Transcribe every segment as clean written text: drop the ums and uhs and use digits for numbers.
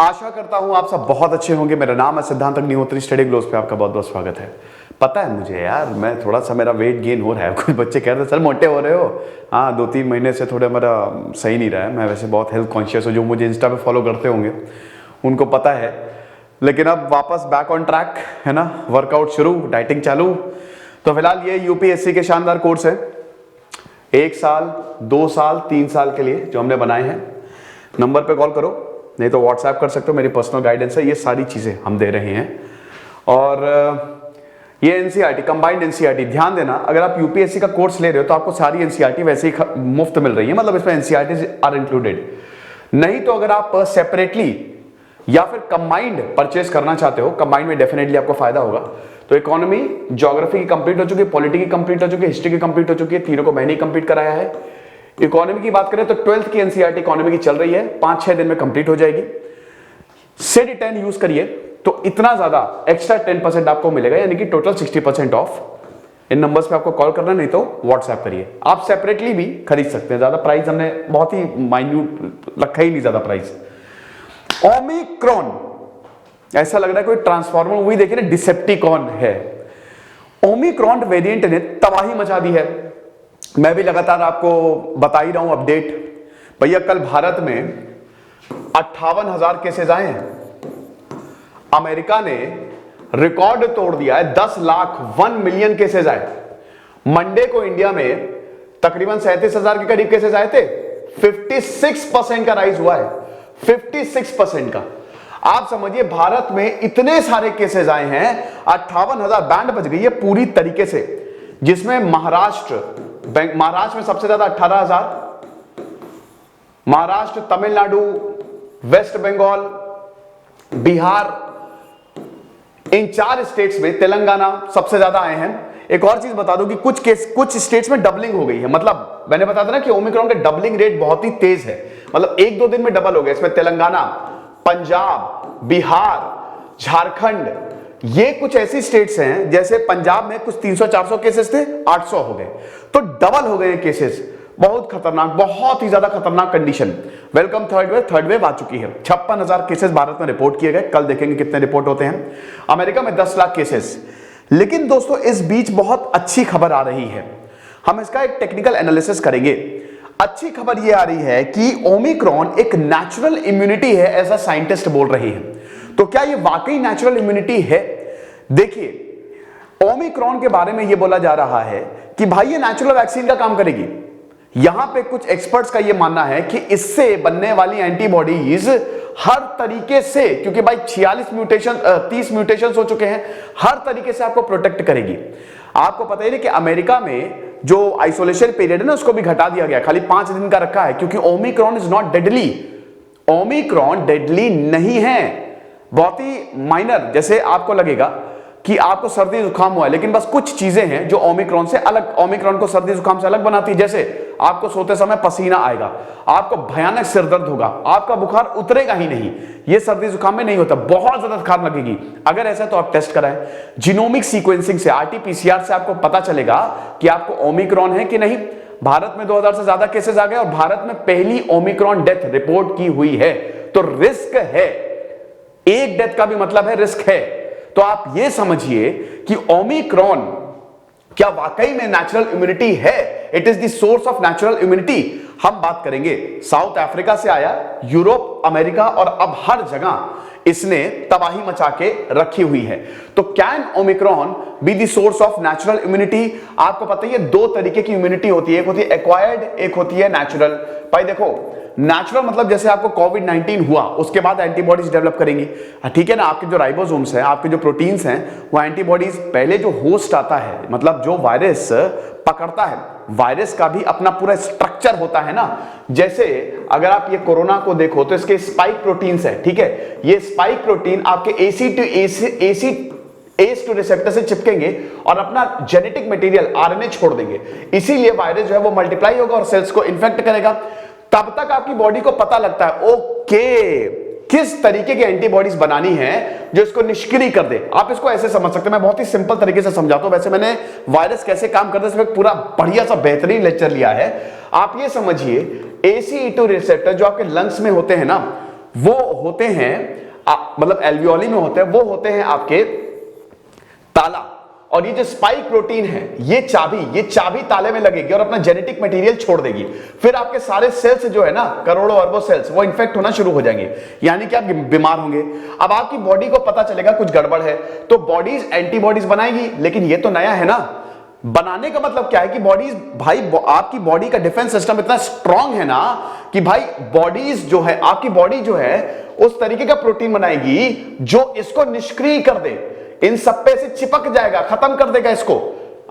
आशा करता हूं आप सब बहुत अच्छे होंगे। मेरा नाम है सिद्धांत अग्निहोत्री, स्टडी ग्लोस पे आपका बहुत बहुत स्वागत है। पता है मुझे यार, मैं थोड़ा सा मेरा वेट गेन हो रहा है। कुछ बच्चे कह रहे थे सर मोटे हो रहे हो। हाँ, 2-3 महीने से थोड़ा मेरा सही नहीं रहा है। मैं वैसे बहुत हेल्थ कॉन्शियस हूँ, जो मुझे इंस्टा पे फॉलो करते होंगे उनको पता है। लेकिन अब वापस बैक ऑन ट्रैक है ना, वर्कआउट शुरू, डाइटिंग चालू। तो फिलहाल ये यूपीएससी के शानदार कोर्स है, 1 साल 2 साल 3 साल के लिए जो हमने बनाए हैं। नंबर पे कॉल करो, नहीं तो व्हाट्सएप कर सकते हो, मेरी पर्सनल गाइडेंस है। ये सारी चीजें हम दे रहे हैं। और ये एनसीईआरटी, कंबाइंड एनसीईआरटी, ध्यान देना, अगर आप यूपीएससी का कोर्स ले रहे हो तो आपको सारी एनसीईआरटी वैसे ही मुफ्त मिल रही है, मतलब इसमें एनसीईआरटी आर इंक्लूडेड। नहीं तो अगर आप सेपरेटली या फिर कंबाइंड परचेस करना चाहते हो, कंबाइंड में डेफिनेटली आपको फायदा होगा। तो इकोनॉमी, ज्योग्राफी की कंप्लीट हो चुकी है, पॉलिटी की कंप्लीट हो चुकी है, हिस्ट्री की कंप्लीट हो चुकी है, तीनों को मैंने ही कंप्लीट कराया है। इकोनॉमी की बात करें तो 12th की एनसीईआरटी इकोनॉमी की चल रही है, 5-6 दिन में कंप्लीट हो जाएगी। सिड 10 यूज करिए तो इतना ज्यादा एक्स्ट्रा 10% आपको मिलेगा, यानी कि टोटल 60% ऑफ। इन नंबर्स पे आपको कॉल करना, नहीं तो व्हाट्सएप करिए। आप सेपरेटली भी खरीद सकते हैं, ज्यादा प्राइस हमने बहुत ही माइन्यूट रखा ही नहीं, ज्यादा प्राइस। ओमिक्रॉन, ऐसा लग रहा है कोई ट्रांसफॉर्मर मूवी देखिए ना, डिसेप्टिकॉन है। ओमिक्रॉन वेरिएंट ने तबाही मचा दी है। मैं भी लगातार आपको बता ही रहा हूं अपडेट। भैया कल भारत में 58,000 केसेस आए हैं। अमेरिका ने रिकॉर्ड तोड़ दिया है, 10 लाख 1 मिलियन केसेस आए। मंडे को इंडिया में तकरीबन 37,000 के करीब केसेस आए थे। 56% का राइज हुआ है, 56% का। आप समझिए भारत में इतने सारे केसेस आए हैं, 58,000, बैंड बज गई है पूरी तरीके से। जिसमें महाराष्ट्र में सबसे ज्यादा 18,000, महाराष्ट्र, तमिलनाडु, वेस्ट बंगाल, बिहार, इन 4 स्टेट्स में, तेलंगाना सबसे ज्यादा आए हैं। एक और चीज बता दूं कि कुछ स्टेट्स में डबलिंग हो गई है। मतलब मैंने बताया था ना कि ओमिक्रॉन का डबलिंग रेट बहुत ही तेज है, मतलब 1-2 दिन में डबल हो गया। इसमें तेलंगाना, पंजाब, बिहार, झारखंड, ये कुछ ऐसी स्टेट्स हैं, जैसे पंजाब में कुछ 300-400 केसेस थे, 800 हो गए, तो डबल हो गए केसेस। बहुत खतरनाक, बहुत ही ज्यादा खतरनाक कंडीशन। वेलकम थर्ड वेव आ चुकी है। 56,000 केसेस भारत में रिपोर्ट किए गए, कल देखेंगे कितने रिपोर्ट होते हैं। अमेरिका में 10 लाख केसेस। लेकिन दोस्तों इस बीच बहुत अच्छी खबर आ रही है, हम इसका एक टेक्निकल एनालिसिस करेंगे। अच्छी खबर यह आ रही है कि ओमिक्रॉन एक नेचुरल इम्यूनिटी है, ऐसा साइंटिस्ट बोल रहे हैं। तो क्या यह वाकई नेचुरल इम्यूनिटी है? देखिए, ओमिक्रॉन के बारे में यह बोला जा रहा है कि भाई ये नेचुरल वैक्सीन का काम करेगी। यहां पे कुछ एक्सपर्ट्स का यह मानना है कि इससे बनने वाली एंटीबॉडीज हर तरीके से, क्योंकि भाई 30 म्यूटेशन हो चुके हैं, हर तरीके से आपको प्रोटेक्ट करेगी। आपको पता ही है कि अमेरिका में जो आइसोलेशन पीरियड है ना, उसको भी घटा दिया गया, खाली 5 दिन का रखा है, क्योंकि Omicron is not deadly. Omicron deadly नहीं है, बहुत ही माइनर। जैसे आपको लगेगा कि आपको सर्दी जुकाम हुआ है, लेकिन बस कुछ चीजें हैं जो ओमिक्रॉन से अलग, ओमिक्रॉन को सर्दी जुकाम से अलग बनाती है। जैसे आपको सोते समय पसीना आएगा, आपको भयानक सिर दर्द होगा, आपका बुखार उतरेगा ही नहीं। ये सर्दी जुकाम में नहीं होता, बहुत ज्यादा थकान लगेगी। अगर ऐसा तो आप टेस्ट कराएं, जीनोमिक सीक्वेंसिंग से, आरटी-पीसीआर से आपको पता चलेगा कि आपको ओमिक्रॉन है कि नहीं। भारत में 2000 से ज्यादा केसेस आ गए और भारत में पहली ओमिक्रॉन डेथ रिपोर्ट की हुई है। तो रिस्क है, एक डेथ का भी मतलब है रिस्क है। तो आप यह समझिए कि ओमिक्रॉन क्या वाकई में नेचुरल इम्यूनिटी है, it is the source of natural immunity. हम बात करेंगे, साउथ अफ्रीका से आया, यूरोप, अमेरिका और अब हर जगह इसने तबाही मचा के रखी हुई है। तो can Omicron be the source of natural immunity? आपको पता है 2 तरीके की इम्यूनिटी होती है, एक होती है एक्वायर्ड, एक होती है नेचुरल। भाई देखो, नेचुरल मतलब जैसे आपको कोविड-19 हुआ, उसके बाद एंटीबॉडीज डेवलप करेंगी, ठीक है ना। आपके जो राइबोसोम्स हैं, आपके जो प्रोटीन्स हैं, वो एंटीबॉडीज, पहले जो होस्ट आता है, मतलब जो वायरस पकड़ता है, वायरस का भी अपना पूरा स्ट्रक्चर होता है ना। जैसे अगर आप ये कोरोना को देखो तो इसके स्पाइक प्रोटीन्स है, ठीक है। ये स्पाइक प्रोटीन आपके एस टू रिसेप्टर से चिपकेंगे और अपना जेनेटिक मटेरियल आरएनए छोड़ देंगे। इसीलिए वायरस जो है वो मल्टीप्लाई होगा और सेल्स को इन्फेक्ट करेगा। तब तक आपकी बॉडी को पता लगता है ओके किस तरीके की एंटीबॉडीज बनानी है जो इसको निष्क्रिय कर दे। आप इसको ऐसे समझ सकते हैं, मैं बहुत ही सिंपल तरीके से समझाता हूं। वैसे मैंने वायरस कैसे काम करता है इसमें पूरा बढ़िया सा बेहतरीन लेक्चर लिया है। आप ये समझिए ACE2 रिसेप्टर जो आपके लंग्स में होते हैं ना, वो होते हैं मतलब एल्वियोली में होते हैं, वो होते हैं आपके ताला। और ये जो स्पाइक प्रोटीन है, ये चाबी ताले में लगेगी और अपना जेनेटिक मटेरियल छोड़ देगी। फिर आपके सारे सेल्स जो है ना, करोड़ों अरबों सेल्स, वो इन्फेक्ट होना शुरू हो जाएंगे, यानी कि आप बीमार होंगे। अब आपकी बॉडी को पता चलेगा कुछ गड़बड़ है, तो बॉडीज एंटीबॉडीज बनाएगी। लेकिन ये तो नया है ना, बनाने का मतलब क्या है कि बॉडीज, भाई आपकी बॉडी का डिफेंस सिस्टम इतना स्ट्रांग है ना कि भाई बॉडीज जो है, आपकी बॉडी जो है उस तरीके का प्रोटीन बनाएगी जो इसको निष्क्रिय कर दे, इन सब पे से चिपक जाएगा, खत्म कर देगा इसको।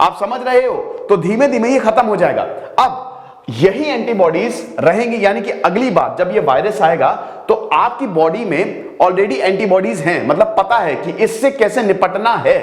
आप समझ रहे हो? तो धीमे धीमे ये खत्म हो जाएगा। अब यही एंटीबॉडीज रहेंगी, यानी कि अगली बार जब ये वायरस आएगा तो आपकी बॉडी में ऑलरेडी एंटीबॉडीज हैं, मतलब पता है कि इससे कैसे निपटना है।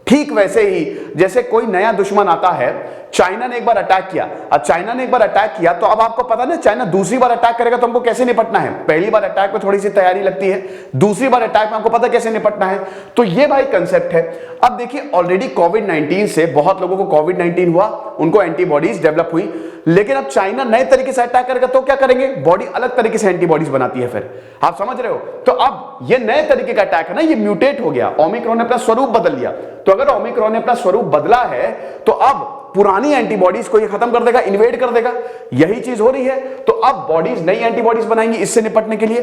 ठीक वैसे ही जैसे कोई नया दुश्मन आता है, चाइना ने एक बार अटैक किया, अब चाइना ने एक बार अटैक किया तो अब आपको पता ना चाइना दूसरी बार अटैक करेगा तो हमको कैसे निपटना है। पहली बार अटैक में थोड़ी सी तैयारी लगती है, दूसरी बार अटैक में हमको पता कैसे निपटना है। तो ये भाई कंसेप्ट है। अब देखिए ऑलरेडी कोविड-19 से बहुत लोगों को कोविड-19 हुआ, उनको एंटीबॉडीज डेवलप हुई, लेकिन अब चाइना नए तरीके से अटैक करेगा तो क्या करेंगे, बॉडी अलग तरीके से एंटीबॉडीज बनाती है। फिर आप समझ रहे हो? तो अब ये नए तरीके का अटैक है ना, ये म्यूटेट हो गया, ओमिक्रॉन ने अपना स्वरूप बदल लिया। तो अगर ओमिक्रॉन ने अपना स्वरूप बदला है तो अब पुरानी एंटीबॉडीज को ये खत्म कर देगा, इन्वेड कर देगा। यही चीज हो रही है। तो अब बॉडीज नई एंटीबॉडीज बनाएंगी इससे निपटने के लिए।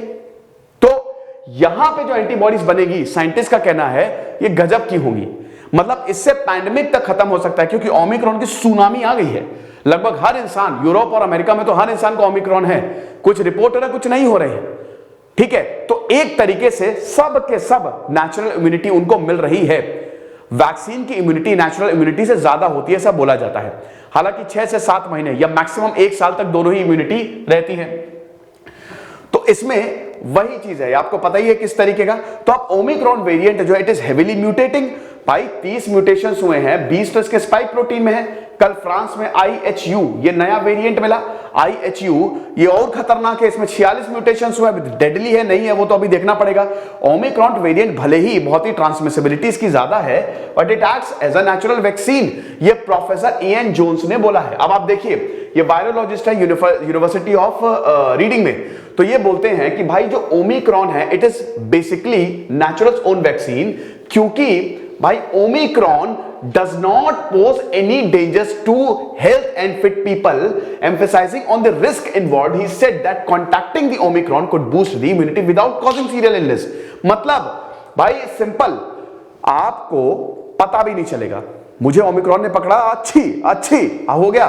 तो यहां पे जो एंटीबॉडीज बनेगी, साइंटिस्ट का कहना है ये गजब की होंगी, मतलब इससे पैंडेमिक तक खत्म हो सकता है, क्योंकि ओमिक्रॉन की सुनामी आ गई है। लगभग हर इंसान, यूरोप और अमेरिका में तो हर इंसान को ओमिक्रॉन है, कुछ रिपोर्ट हो रहा है, कुछ नहीं हो रहे हैं। ठीक है, तो एक तरीके से सब के सब नेचुरल इम्यूनिटी उनको मिल रही है। वैक्सीन की इम्यूनिटी नेचुरल इम्यूनिटी से ज्यादा होती है, ऐसा बोला जाता है। हालांकि 6 से 7 महीने या मैक्सिमम 1 साल तक दोनों ही इम्यूनिटी रहती है। तो इसमें वही चीज है, आपको पता ही है किस तरीके का। तो अब ओमिक्रॉन वेरिएंट जो इट इज हेवीली म्यूटेटिंग, भाई 30 म्यूटेशंस हुए हैं, 20 तो इसके स्पाइक प्रोटीन में है। कल फ्रांस में IHU ये नया वेरिएंट मिला, IHU ये और खतरनाक है, इसमें 46 म्यूटेशंस हुए। डेडली है नहीं है वो तो अभी देखना पड़ेगा। ओमिक्रॉन वेरिएंट भले ही बहुत ही ट्रांसमिसिबिलिटी इसकी ज्यादा है, but it acts as a natural vaccine, ये प्रोफेसर इयन जोन्स ने बोला है। अब आप देखिए, ये वायरोलॉजिस्ट है यूनिवर्सिटी ऑफ रीडिंग में, तो ये बोलते हैं कि भाई जो ओमिक्रॉन है it is basically natural own vaccine, क्योंकि भाई Omicron does not pose any dangers to health and fit people, emphasizing on the risk involved. He said that contacting the Omicron could boost the immunity without causing serious illness. मतलब भाई simple, आपको पता भी नहीं चलेगा, मुझे Omicron ने पकड़ा, अच्छी हो गया,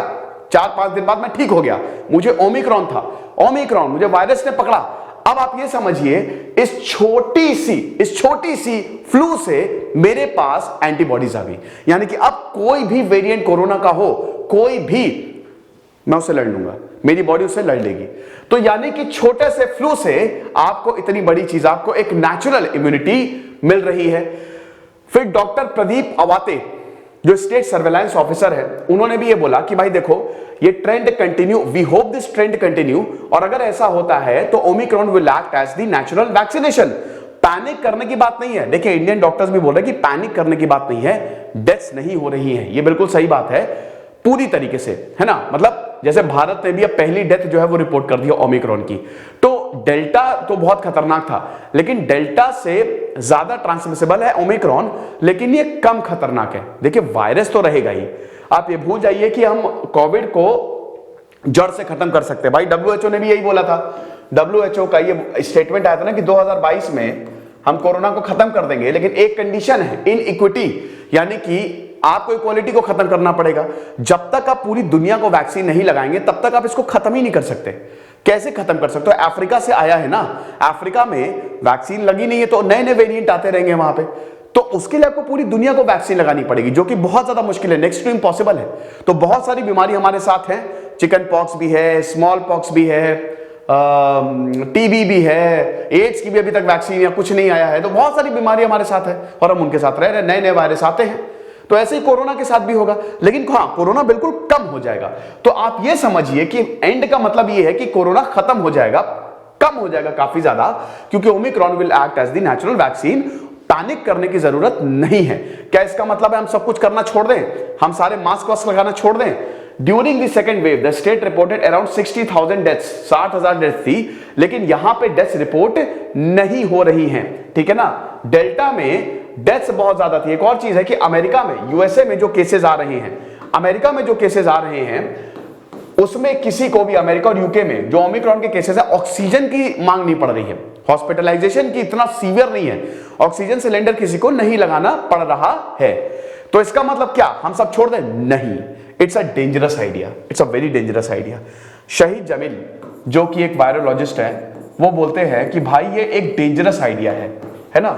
4-5 दिन बाद मैं ठीक हो गया, मुझे ओमिक्रॉन था, ओमिक्रॉन मुझे वायरस ने पकड़ा। अब आप ये समझिए, इस छोटी सी फ्लू से मेरे पास एंटीबॉडीज आ गई, यानी कि अब कोई भी वेरिएंट कोरोना का हो, कोई भी, मैं उससे लड़ लूंगा, मेरी बॉडी उससे लड़ लेगी। तो यानी कि छोटे से फ्लू से आपको इतनी बड़ी चीज, आपको एक नेचुरल इम्यूनिटी मिल रही है। फिर डॉक्टर प्रदीप अवाते जो स्टेट सर्वेलांस ऑफिसर है, उन्होंने भी ये बोला कि भाई देखो ये trend continue, we hope this trend continue, और अगर ऐसा होता है तो Omicron will act as the natural vaccination. Panic करने की बात नहीं है। देखिए इंडियन डॉक्टर्स भी बोल रहे हैं कि पैनिक करने की बात नहीं है, डेथ्स नहीं हो रही हैं, ये बिल्कुल सही बात है पूरी तरीके से, है ना। मतलब जैसे भारत ने भी अब पहली डेथ जो है वो रिपोर्ट कर दी ओमिक्रॉन की। तो डेल्टा तो बहुत खतरनाक था, लेकिन डेल्टा से ज्यादा ट्रांसमिसिबल है ओमिक्रॉन, लेकिन ये कम खतरनाक है। देखिए वायरस तो रहेगा ही, आप ये भूल जाइए कि हम कोविड को जड़ से खत्म कर सकते हैं। भाई WHO ने भी यही बोला था, WHO का ये स्टेटमेंट आया था ना कि 2022 में हम कोरोना को खत्म कर देंगे, लेकिन एक कंडीशन है, इनइक्विटी, यानी कि आपको इक्वालिटी को खत्म करना पड़ेगा। जब तक आप पूरी दुनिया को वैक्सीन नहीं लगाएंगे तब तक आप इसको खत्म ही नहीं कर सकते। कैसे खत्म कर सकते हो? अफ्रीका से आया है ना, अफ्रीका में वैक्सीन लगी नहीं है तो नए नए वेरिएंट आते रहेंगे वहां पे, तो उसके लिए आपको पूरी दुनिया को वैक्सीन लगानी पड़ेगी, जो कि बहुत ज्यादा मुश्किल है, नेक्स्ट टू इम्पॉसिबल है। तो बहुत सारी बीमारी हमारे साथ है, चिकन पॉक्स भी है, स्मॉल पॉक्स भी है, टीबी भी है, एड्स की भी अभी तक वैक्सीन या कुछ नहीं आया है। तो बहुत सारी बीमारी हमारे साथ है और हम उनके साथ रह रहे, नए नए वायरस आते हैं। तो ऐसे ही कोरोना के साथ भी होगा, लेकिन हाँ कोरोना बिल्कुल कम हो जाएगा। तो आप ये समझिए कि एंड का मतलब ये है कि कोरोना खत्म हो जाएगा, कम हो जाएगा काफी ज्यादा, क्योंकि Omicron will act as the natural vaccine. Panic करने की जरूरत नहीं है। क्या इसका मतलब है हम सब कुछ करना छोड़ दें, हम सारे मास्क वास्क लगाना छोड़ दें? During the second wave the state reported around 60,000 deaths, 60,000 deaths थी, लेकिन यहां पे डेथ्स रिपोर्ट नहीं हो रही हैं, ठीक है ना। डेल्टा में डेथ्स बहुत ज्यादा थी। एक और चीज है कि अमेरिका में, यूएसए में जो केसेस आ रहे हैं, अमेरिका में जो केसेस आ रहे हैं उसमें किसी को भी, अमेरिका और यूके में जो ओमिक्रॉन के केसेस है, ऑक्सीजन की मांग नहीं पड़ रही है, हॉस्पिटलाइजेशन की इतना सीवियर नहीं है, ऑक्सीजन सिलेंडर किसी को नहीं लगाना पड़ रहा है। तो इसका मतलब क्या, हम सब छोड़ दें? नहीं, it's a dangerous idea, it's a very dangerous idea. शहीद जमील जो कि एक वायरोलॉजिस्ट है, वो बोलते हैं कि भाई ये एक डेंजरस आइडिया है ना,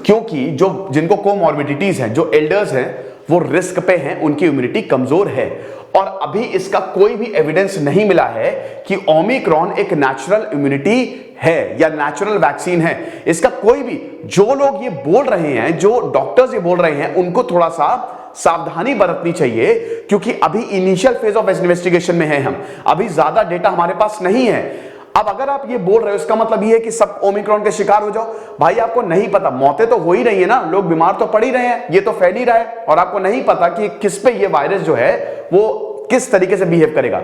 क्योंकि जो जिनको कोमॉर्बिडिटीज हैं, जो एल्डर्स हैं, वो रिस्क पे हैं, उनकी इम्यूनिटी कमजोर है, और अभी इसका कोई भी एविडेंस नहीं मिला है कि ओमिक्रॉन एक नेचुरल इम्यूनिटी है या नेचुरल वैक्सीन है। इसका कोई भी, जो लोग ये बोल रहे हैं, जो डॉक्टर्स ये बोल रहे हैं, उनको थोड़ा सा सावधानी बरतनी चाहिए, क्योंकि अभी इनिशियल फेज ऑफ इन्वेस्टिगेशन में हैं हम, अभी ज्यादा डेटा हमारे पास नहीं है। अब अगर आप ये बोल रहे हो, इसका मतलब ये है कि सब ओमिक्रॉन के शिकार हो जाओ। भाई आपको नहीं पता, मौतें तो हो ही रही है ना, लोग बीमार तो पड़ ही रहे हैं, ये तो फैल ही रहा है, और आपको नहीं पता कि किस पे ये वायरस जो है वो किस तरीके से बिहेव करेगा।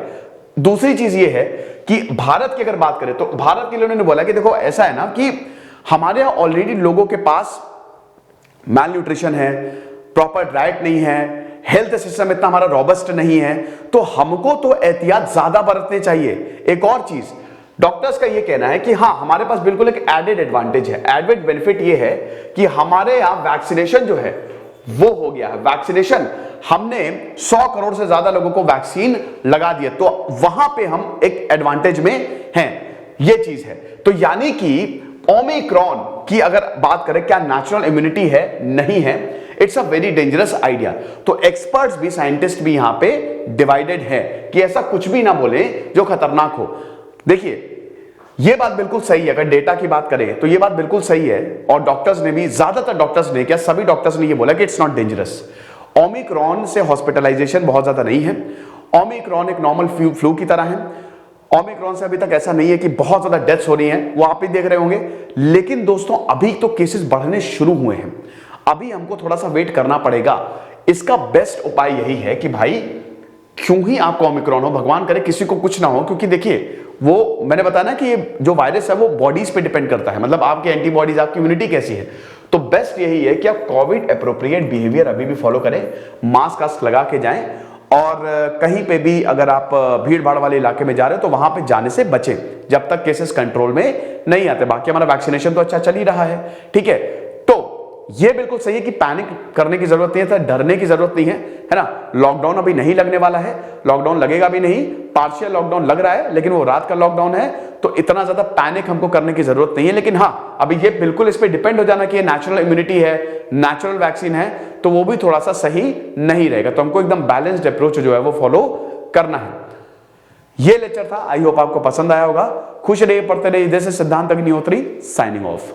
दूसरी चीज ये है कि भारत की अगर बात करें तो भारत के लिए उन्होंने बोला कि देखो ऐसा है ना कि हमारे यहां ऑलरेडी लोगों के पास मैल न्यूट्रिशन है, प्रॉपर डाइट नहीं है, हेल्थ सिस्टम इतना हमारा रॉबस्ट नहीं है, तो हमको तो एहतियात ज्यादा बरतने चाहिए। एक और चीज, डॉक्टर्स का ये कहना है कि हाँ, हमारे पास बिल्कुल एक एडेड एडवांटेज है, एडेड बेनिफिट ये है कि हमारे यहां वैक्सीनेशन जो है वो हो गया है। वैक्सीनेशन हमने 100 करोड़ से ज्यादा लोगों को वैक्सीन लगा दिया, तो वहां पे हम एक एडवांटेज में हैं, ये चीज है। तो यानी कि ओमिक्रॉन की अगर बात करें क्या नेचुरल इम्यूनिटी है, नहीं है, it's a very dangerous idea. तो एक्सपर्ट्स भी, साइंटिस्ट भी यहां पे डिवाइडेड है कि ऐसा कुछ भी ना बोले जो खतरनाक हो। देखिए ये बात बिल्कुल सही है, अगर डेटा की बात करें तो ये बात बिल्कुल सही है, और डॉक्टर्स ने भी, ज्यादातर डॉक्टर्स ने, क्या सभी डॉक्टर्स ने ये बोला कि इट्स नॉट डेंजरस। ओमिक्रॉन से हॉस्पिटलाइजेशन बहुत ज्यादा नहीं है, ओमिक्रॉन एक नॉर्मल फ्लू की तरह है। ओमिक्रॉन से अभी तक ऐसा नहीं है कि बहुत ज्यादा डेथ्स हो रही हैं, वो आप भी देख रहे होंगे। लेकिन दोस्तों अभी तो केसेस बढ़ने शुरू हुए हैं, अभी हमको थोड़ा सा वेट करना पड़ेगा। इसका बेस्ट उपाय यही है कि भाई क्यों ही आपको ओमिक्रॉन हो, भगवान करे किसी को कुछ ना हो, क्योंकि देखिए वो मैंने बताया ना कि ये जो वायरस है वो बॉडीज पे डिपेंड करता है, मतलब आपके एंटीबॉडीज, आपकी इम्यूनिटी कैसी है। तो बेस्ट यही है कि आप कोविड एप्रोप्रिएट बिहेवियर अभी भी फॉलो करें, मास्क लगा के जाएं, और कहीं पे भी अगर आप भीड़ भाड़ वाले इलाके में जा रहे हो तो वहां पे जाने से बचें जब तक केसेस कंट्रोल में नहीं आते। बाकी हमारा वैक्सीनेशन तो अच्छा चल ही रहा है, ठीक है। तो ये बिल्कुल सही है कि पैनिक करने की जरूरत नहीं है, डरने की जरूरत नहीं है, है ना। लॉकडाउन अभी नहीं लगने वाला है, लॉकडाउन लगेगा भी नहीं, पार्शियल लॉकडाउन लग रहा है, लेकिन वो रात का लॉकडाउन है, तो इतना ज्यादा पैनिक हमको करने की जरूरत नहीं है। लेकिन हाँ, अभी ये बिल्कुल इस पे डिपेंड हो जाना कि ये नेचुरल इम्यूनिटी है, नेचुरल वैक्सीन है, तो वो भी थोड़ा सा सही नहीं रहेगा। तो हमको एकदम बैलेंस्ड अप्रोच जो है वो फॉलो करना है। ये लेक्चर था, आई होप आपको पसंद आया होगा। खुश रहिए, पढ़ते रहिए। जैसे सिद्धांत अग्निहोत्री साइनिंग ऑफ।